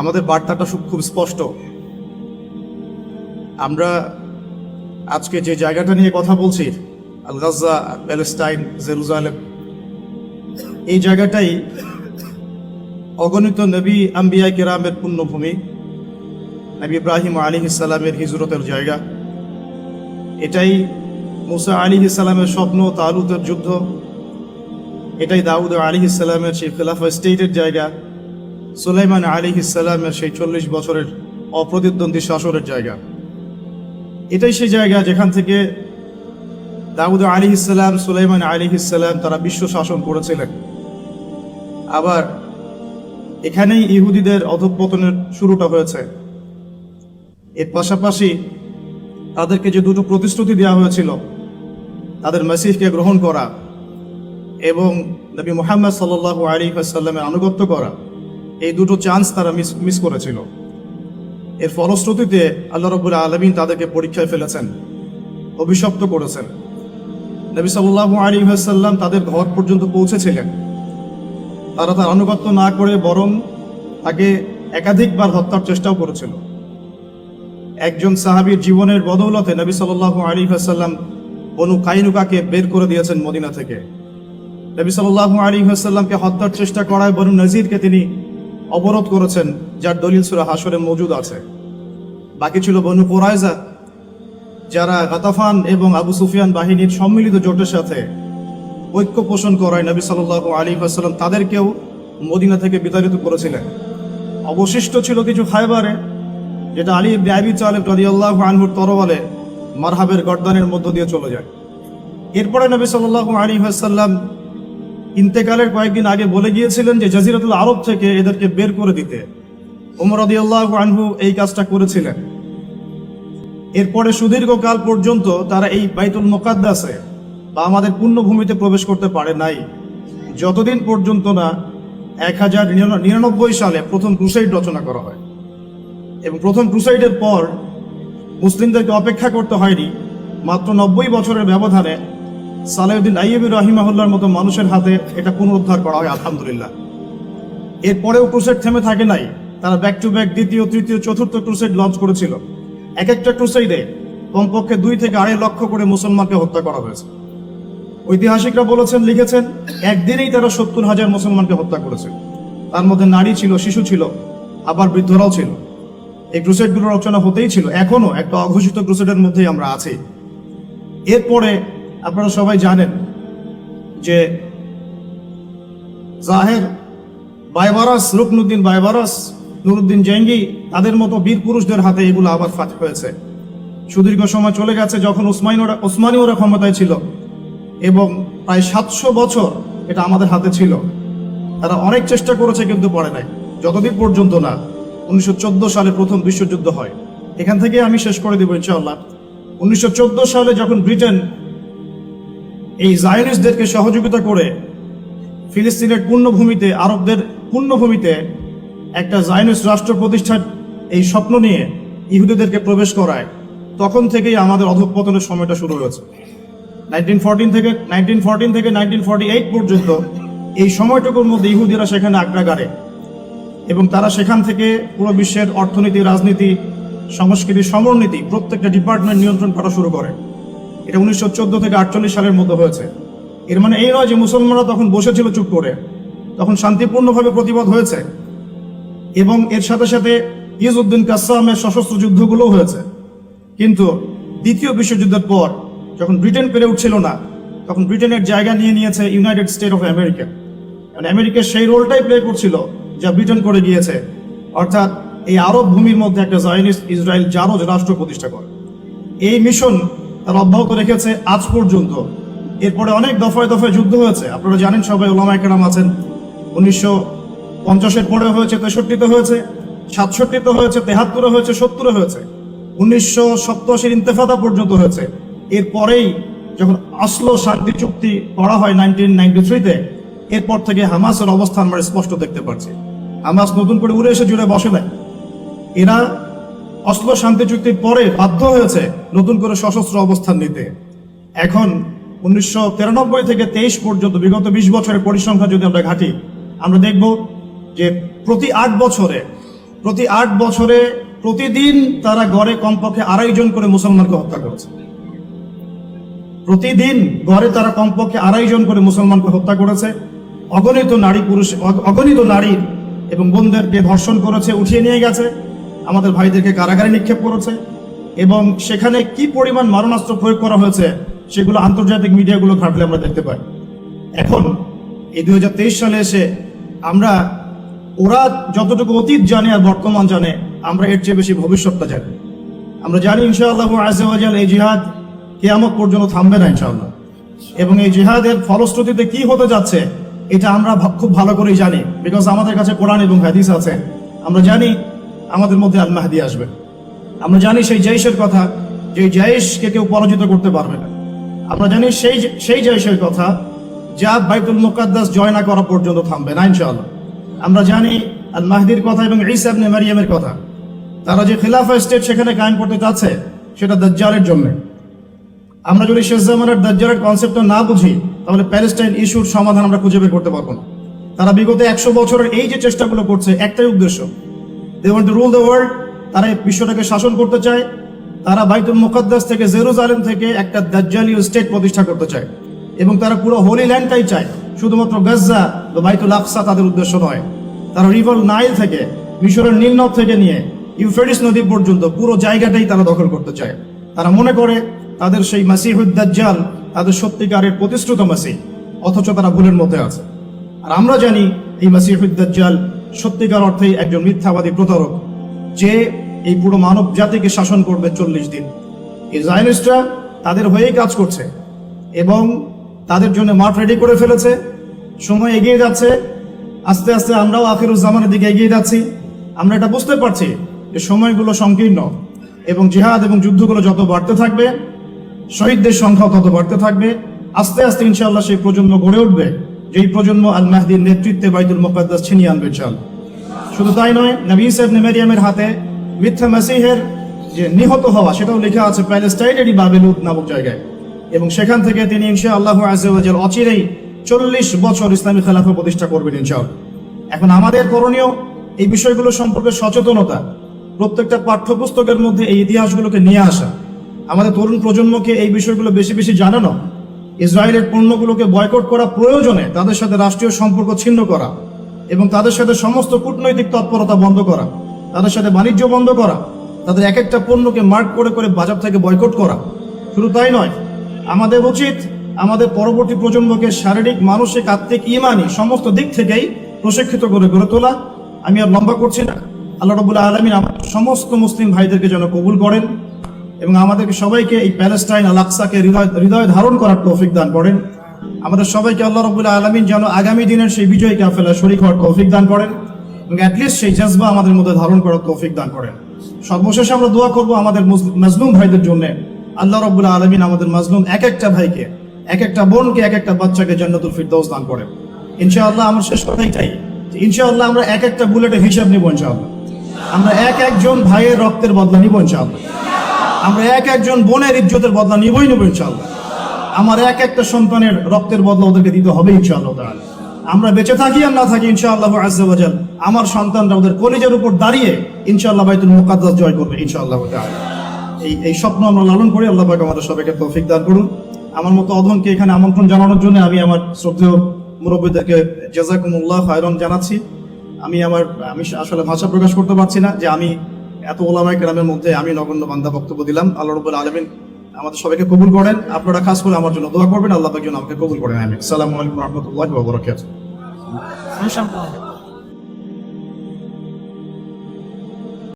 আমাদের বার্তাটা খুব স্পষ্ট। আমরা আজকে যে জায়গাটা নিয়ে কথা বলছি, আল গাজা, প্যালেস্টাইন, জেরুজালেম, এই জায়গাটাই অগণিত নবী আম্বিয়া কেরামের পুণ্যভূমি, নবী ইব্রাহিম আলাইহিস সালামের হিজরতের জায়গা। এটাই মুসা আলাইহিস সালামের স্বপ্ন, তালুতের যুদ্ধ। এটাই দাউদ আলাইহিস সালামের সেই খেলাফা স্টেটের জায়গা, সুলাইমান আলাইহিস সালামের সেই 40 বছরের অপ্রতিদ্বন্দ্বী শাসনের জায়গা। এটাই সেই জায়গা যেখান থেকে দাউদ আলাইহিস সালাম, সুলাইমান আলাইহিস সালাম তারা বিশ্ব শাসন করেছিলেন। আবার এখানেই ইহুদিদের অধঃপতনের শুরুটা হয়েছে। এর পাশাপাশি তাদেরকে যে দুটো প্রতিশ্রুতি দেওয়া হয়েছিল, তাদের মেসিহকে গ্রহণ করা এবং নবী মুহাম্মদ সাল্লাল্লাহু আলাইহি ওয়াসাল্লামের আনুগত্য করা, এই দুটো চান্স তারা মিস করেছিল। এর ফলশ্রুতিতে আল্লাহ রাব্বুল আলামিন তাদেরকে পরীক্ষায় ফেলেছেন, অভিশপ্ত করেছেন। নবী সাল্লাল্লাহু আলাইহি ওয়াসাল্লাম তাদের ঘর পর্যন্ত পৌঁছেছিলেন। তারা তার আনুগত্য না করে বরং তাকে একাধিকবার হত্যার চেষ্টাও করেছিল। একজন সাহাবীর জীবনের বদৌলতে নবী সাল্লাল্লাহু আলাইহি ওয়াসাল্লাম বনু কাইনুকাকে বের করে দিয়েছেন মদিনা থেকে। নবী সাল্লাল্লাহু আলাইহি ওয়াসাল্লামকে হত্যার চেষ্টা করায় বনু নজিরকে তিনি অবরোধ করেছেন, যার দলিল সূরা হাশরে মজুদ আছে। বাকি ছিল বনু কুরাইজা, যারা গাতাফান এবং আবু সুফিয়ান বাহিনীর সম্মিলিত জোটের সাথে ঐক্য পোষণ করায় নবী সাল্লাল্লাহু আলাইহি ওয়াসাল্লাম তাদেরকেও মদিনা থেকে বিতাড়িত করেছিলেন। অবশিষ্ট ছিল কিছু খায়বারে, যেটা আলী ইবনে আবি তালিব রাদিয়াল্লাহু আনহুর তরবারে মারহাবের গর্দানের মধ্য দিয়ে চলে যায়। এরপরে নবী সাল্লাল্লাহু আলাইহি ওয়াসাল্লাম ইন্তেকালের কয়েকদিন আগে বলে গিয়েছিলেন যে জাজিরাতুল আরব থেকে এদেরকে বের করে দিতে। ওমর রাদিয়াল্লাহু আনহু এই কাজটা করেছিলেন। এরপরে সুদীর্ঘকাল পর্যন্ত তারা এই বাইতুল মুকাদ্দাসে বা আমাদের পুণ্যভূমিতে প্রবেশ করতে পারে নাই, যতদিন পর্যন্ত না 1099 সালে প্রথম ক্রুসাইড রচনা করা হয়। এবং প্রথম ক্রুসাইডের পর মুসলিমদেরকে অপেক্ষা করতে হয়নি, মাত্র 90 বছরের ব্যবধানে সালেউদ্দিন আইয়ুবী রাহিমাহুল্লাহর মতো মানুষের হাতে এটা পুনরুদ্ধার করা হয়, আলহামদুলিল্লাহ। এরপরেও ক্রুসেড থেমে থাকে নাই। তারা ব্যাক টু ব্যাক দ্বিতীয়, তৃতীয়, চতুর্থ ক্রুসেড লঞ্চ করেছিল। এক একটা ক্রুসেডে কমপক্ষে 2 থেকে 2.5 লক্ষ করে মুসলমানকে হত্যা করা হয়েছে। ঐতিহাসিকরা বলেছেন, লিখেছেন, একদিনেই তারা 70,000 মুসলমানকে হত্যা করেছে। তার মধ্যে নারী ছিল, শিশু ছিল, আবার বৃদ্ধরাও ছিল। এই ক্রুসেডগুলোর রচনা হতেই ছিল। এখনো একটা অঘোষিত ক্রুসেডের মধ্যেই আমরা আছি। এরপরে আপনারা সবাই জানেন যে জাহের, বায়বারাস, রুকনুদ্দিন বায়বারাস, নুরুদ্দিন জেঙ্গি, তাদের মতো বীর পুরুষদের হাতে এগুলো আবার ফাতহ হয়েছে। সুদীর্ঘ সময় চলে গেছে যখন ওসমানীয়রা ক্ষমতায় ছিল, এবং প্রায় 700 বছর এটা আমাদের হাতে ছিল। তারা অনেক চেষ্টা করেছে কিন্তু পারে নাই, যতদিন পর্যন্ত না 1914 সালে প্রথম বিশ্বযুদ্ধ হয়। এখান থেকে আমি শেষ করে দেব ইনশাআল্লাহ। 1914 সালে যখন ব্রিটেন এই জায়নিস্টদেরকে সহযোগিতা করে ফিলিস্তিনের পুণ্যভূমিতে, আরবদের পুণ্যভূমিতে একটা জায়নিস্ট রাষ্ট্র প্রতিষ্ঠার এই স্বপ্ন নিয়ে ইহুদিদেরকে প্রবেশ করায়, তখন থেকেই আমাদের অধঃপতনের সময়টা শুরু হয়েছে। 1914 থেকে 1948 পর্যন্ত এই সময়টুকুর মধ্যে ইহুদিরা সেখানে আঁকড়া গাড়ে, এবং তারা সেখান থেকে পুরো বিশ্বের অর্থনীতি, রাজনীতি, সংস্কৃতি, সমরনীতি প্রত্যেকটা ডিপার্টমেন্ট নিয়ন্ত্রণ করা শুরু করে। এটা 1914 থেকে 48 সালের মধ্যে হয়েছে। এর মানে এই নয় যে মুসলমানরা তখন বসেছিল চুপ করে, তখন শান্তিপূর্ণভাবে প্রতিবাদ হয়েছে, এবং এর সাথে সাথে ইজউদ্দিন কাসসামের সশস্ত্র যুদ্ধগুলোও হয়েছে। কিন্তু দ্বিতীয় বিশ্বযুদ্ধের পর যখন ব্রিটেন পেরে উঠছিল না, তখন ব্রিটেনের জায়গা নিয়ে নিয়েছে ইউনাইটেড স্টেট অফ আমেরিকা। মানে আমেরিকা সেই রোলটাই প্লে করছিল যা ব্রিটেন করে গিয়েছে, অর্থাৎ এই আরব ভূমির মধ্যে একটা জায়নিস্ট ইসরায়েল জারজ রাষ্ট্র প্রতিষ্ঠা করে। এই মিশন তারা অব্যাহত রেখেছে আজ পর্যন্ত। এরপরে অনেক দফায় দফায় যুদ্ধ হয়েছে, আপনারা জানেন, সবাই ওলামায়ে কেরাম আছেন। 1950-এর পরে হয়েছে, 63-তে হয়েছে, 67-তে হয়েছে, 73-এ হয়েছে, 70-এ হয়েছে, 1987-এর ইন্তেফাদা পর্যন্ত হয়েছে। এরপরেই যখন অসলো শান্তি চুক্তি করা হয় 1993-তে, এরপর থেকে হামাসের অবস্থান আমরা স্পষ্ট দেখতে পাচ্ছি। হামাস নতুন করে উড়ে এসে জুড়ে বসে নাই। এরা অসলো শান্তি চুক্তির পরে বাধ্য হয়েছে নতুন করে সশস্ত্র অবস্থান নিতে। এখন 1993 থেকে 23 পর্যন্ত বিগত 20 বছরের পরিসংখ্যান যদি আমরা ঘাঁটি, আমরা দেখব যে প্রতি 8 বছরে প্রতি 8 বছরে প্রতিদিন তারা গড়ে কমপক্ষে 2.5 জন করে মুসলমানকে হত্যা করেছে। প্রতিদিন গড়ে তারা কমপক্ষে 2.5 জন করে মুসলমানকে হত্যা করেছে। অগণিত নারী এবং বোনদেরকে ধর্ষণ করেছে, উঠিয়ে নিয়ে গেছে, আমাদের ভাইদেরকে কারাগারে নিক্ষেপ করেছে। এবং সেখানে কি পরিমাণ মারণাস্ত্র প্রয়োগ করা হয়েছে সেগুলো আন্তর্জাতিক মিডিয়াগুলো ঘাটলে আমরা দেখতে পাই। এখন এই 2023 সালে এসে আমরা, ওরা যতটুকু অতীত জানে আর বর্তমান জানে, আমরা এর চেয়ে বেশি ভবিষ্যৎটা জানি। আমরা জানি ইনশাআল্লাহ আযজা ওয়া জাল এই জিহাদ কিয়ামত পর্যন্ত থামবে না ইনশাআল্লাহ। এবং এই জিহাদের ফলশ্রুতিতে কি হতে যাচ্ছে এটা আমরা খুব ভালো করেই জানি, বিকজ আমাদের কাছে কোরআন এবং হাদিস আছে। আমরা জানি আমাদের মধ্যে আল মাহদি আসবে। আমরা জানি সেই জৈশের কথা, যে জৈশকে কেউ পরাজিত করতে পারবে না। আমরা জানি সেই জৈশের কথা যা বাইতুল মুকাদ্দাস জয় না করা পর্যন্ত থামবে না ইনশাআল্লাহ। আমরা জানি আল মাহদির কথা এবং ঈসা ইবনে মারইয়ামের কথা। তারা যে খিলাফা স্টেট সেখানে কায়েম করতে চাচ্ছে সেটা দাজ্জালের জন্য। আমরা যদি শেষ জামানের দাজ্জালের কনসেপ্টটা না বুঝি তাহলে প্যালেস্টাইন ইস্যুর সমাধান আমরা খুঁজে বের করতে পারবো না। তারা বিগত 100 বছরের এই যে চেষ্টাগুলো করছে, একটাই উদ্দেশ্য, they want to rule the world. তারা এই বিশ্বটাকে শাসন করতে চায়। তারা বাইতুল মুকাদ্দাস থেকে, জেরুজালেম থেকে একটা দাজ্জালীয় স্টেট প্রতিষ্ঠা করতে চায়। এবং তারা পুরো হোলি ল্যান্ডটাই চায়, শুধুমাত্র গাজ্জা বা বাইতুল আকসা তাদের উদ্দেশ্য নয়। তারা রিভার নাইল থেকে, মিশরের নীলনদ থেকে নিয়ে ইউফ্রেটিস নদী পর্যন্ত পুরো জায়গাটাই তারা দখল করতে চায়। তারা মনে করে তাদের সেই মাসিহুদ দাজ্জাল তাদের সত্যিকারের প্রতিশ্রুত মাসিহ, অথচ তারা ভুলের মধ্যে আছে। আর আমরা জানি এই মাসিহুদ দাজ্জাল সত্যিকার অর্থেই একজন মিথ্যাবাদী প্রতারক, যে এই পুরো মানব জাতিকে শাসন করবে 40 দিন। এই জায়নিস্টরা তাদের হয়েই কাজ করছে এবং তাদের জন্য মাঠ রেডি করে ফেলেছে। সময় এগিয়ে যাচ্ছে, আস্তে আস্তে আমরাও আখিরুজ্জামানের দিকে এগিয়ে যাচ্ছি। আমরা এটা বুঝতে পারছি যে সময়গুলো সংকীর্ণ এবং জিহাদ এবং যুদ্ধগুলো যত বাড়তে থাকবে, শহীদদের সংখ্যাও তত বাড়তে থাকবে। আস্তে আস্তে ইনশাআল্লাহ সেই প্রজন্ম গড়ে উঠবে, যেই প্রজন্ম আল মাহদির নেতৃত্বে বাইতুল মুকাদ্দাস ছিনিয়ে আনবে ইনশাআল্লাহ। শুধু তাই নয়, নবী ঈসা ইবনে মারইয়ামের হাতে মিথ্যা মাসিহের যে নিহত হওয়া সেটাও লেখা আছে প্যালেস্টাইনেরই বাবেলুদ নামক জায়গায়। এবং সেখান থেকে তিনি ইনশাআল্লাহ আযজা ওয়া জাল অচিরেই 40 বছর ইসলামী খেলাফত প্রতিষ্ঠা করবেন ইনশাআল্লাহ। এখন আমাদের করণীয় এই বিষয়গুলো সম্পর্কে সচেতনতা, প্রত্যেকটা পাঠ্যপুস্তকের মধ্যে এই ইতিহাসগুলোকে নিয়ে আসা, আমাদের তরুণ প্রজন্মকে এই বিষয়গুলো বেশি বেশি জানানো, ইসরায়েলের পণ্যগুলোকে বয়কট করা, প্রয়োজনে তাদের সাথে রাষ্ট্রীয় সম্পর্ক ছিন্ন করা এবং তাদের সাথে সমস্ত কূটনৈতিক তৎপরতা বন্ধ করা, তাদের সাথে বাণিজ্য বন্ধ করা, তাদের এক একটা পণ্যকে মার্ক করে করে বাজার থেকে বয়কট করা। শুধু তাই নয়, আমাদের উচিত আমাদের পরবর্তী প্রজন্মকে শারীরিক, মানসিক, আত্মিক, ইমানি সমস্ত দিক থেকেই প্রশিক্ষিত করে গড়ে তোলা। আমি আর লম্বা করছি না। আল্লাহ রাব্বুল আলামিন আমাদের সমস্ত মুসলিম ভাইদেরকে যেন কবুল করেন এবং আমাদেরকে সবাইকে এই প্যালেস্টাইন আল আকসাকে হৃদয় ধারণ করার তৌফিক দান করেন। আমাদের সবাইকে আল্লাহ রাব্বুল আলামিন যেন আগামী দিনের সেই বিজয়ী কাফেলায় শরীক হওয়ার তৌফিক দান করেন এবং অ্যাটলিস্ট সেই জজবা আমাদের মধ্যে ধারণ করার তৌফিক দান করেন। সর্বশেষে আমরা দোয়া করব আমাদের মাজলুম ভাইদের জন্য। আল্লাহ রাব্বুল আলামিন আমাদের মাজলুম এক একটা ভাইকে, এক একটা বোনকে, এক একটা বাচ্চাকে জান্নাতুল ফিরদাউস দান করেন ইনশাআল্লাহ। আমার শেষ কথাই চাই যে ইনশাআল্লাহ আমরা এক একটা বুলেটের হিসাব নিব ইনশাআল্লাহ। আমরা এক একজন ভাইয়ের রক্তের বদলা নিব ইনশাআল্লাহ। আমরা এক একজন বোনের ইজ্জতের বদলা নিবই নেব ইনশাআল্লাহ। আমার এক একটা সন্তানের রক্তের বদলা ওদেরকে দিতে হবে ইনশাআল্লাহ তাআলা। আমরা বেঁচে থাকি আর না থাকি ইনশাআল্লাহ আযজা ওয়া জাল, আমার সন্তানরা ওদের কলিজার উপর দাঁড়িয়ে ইনশাআল্লাহ বাইতুল মুকাদ্দাস জয় করবে ইনশাআল্লাহ তাআলা। এই স্বপ্ন আমরা লালন করি। আল্লাহ পাক আমাদের সবাইকে তৌফিক দান করুন। আমার মতো অধমকে এখানে আমন্ত্রণ জানানোর জন্য আমি আমার শ্রদ্ধেয় মুরব্বিদেরকে জাযাকুমুল্লাহ খায়রান জানাচ্ছি। আমি আসলে ভাষা প্রকাশ করতে পারছি না যে আমি এত ওলামায়ে কেরামের মধ্যে আমি নগণ্য বান্দা বক্তব্য দিলাম। আল্লাহ রাব্বুল আলামিন আমাদের সবাইকে কবুল করেন। আপনারা খাস করে আমার জন্য দোয়া করবেন, আল্লাহ পাক যেন আমাকে কবুল করেন। আমিন। আসসালামু আলাইকুম ওয়া রাহমাতুল্লাহি ওয়া বারাকাতুহু।